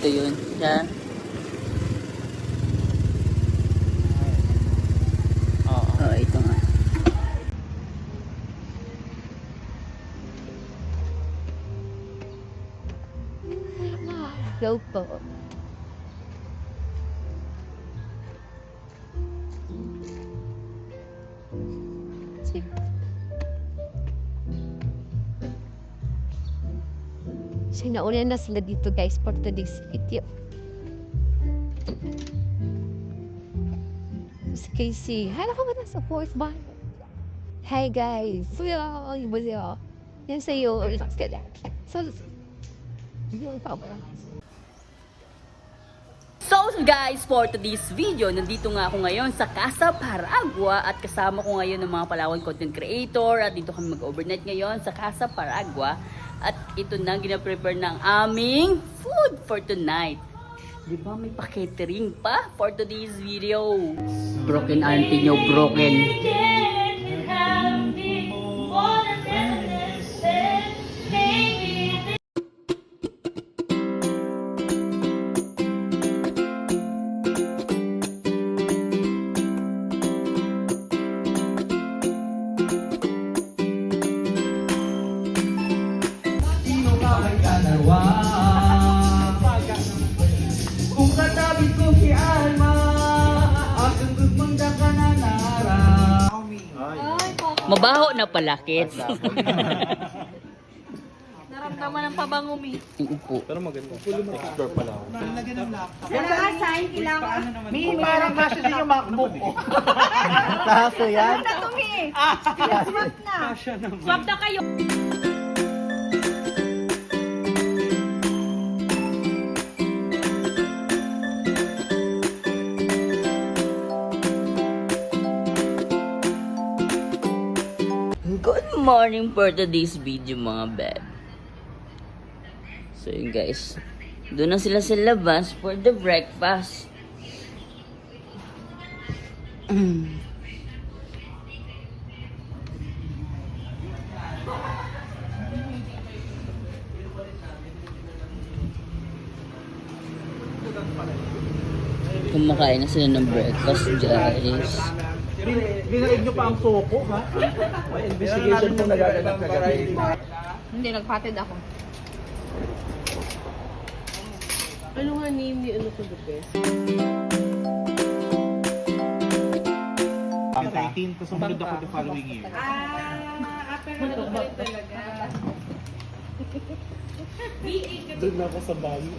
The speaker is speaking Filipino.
Ito yun. Yan. Oo, ito nga. Go po. So, nauna na sila dito guys for today's video. Si Casey, hala ka ba na sa fourth bar? Hi guys! Boyo! Yan sa'yo. So, yun pa ba? So guys, for today's video, nandito nga ako ngayon sa Casa Paragua at kasama ko ngayon ng mga Palawan content creator at dito kami mag-overnight ngayon sa Casa Paragua at ito na gina-prepare ng aming food for tonight. Diba may pa-catering pa for today's video? Broken auntie nyo, broken. Kung katabi ko si Alma, aking gugmanda ka na nara. Mabaho na pala, kids. Naramdaman ng pabangumi. Upo. Pero maganda. Explore pala ako. Sign kailangan. May parang kasya din yung MacBook ko. Kaso yan? Na to me. Swap na. Swap na kayo. Good morning for today's video mga beb. So yun guys, doon na sila sa labas for the breakfast. Kumakain na sila ng breakfast guys. Binaig nyo pa ang soko, ha? May investigation po nagaganap kagabi. Hindi, nagpatid ako. Ano nga name ni ano ko doon? Ang 18, tapos sumunod ako the following year. Pero ano talaga? Doon ako sa Bali.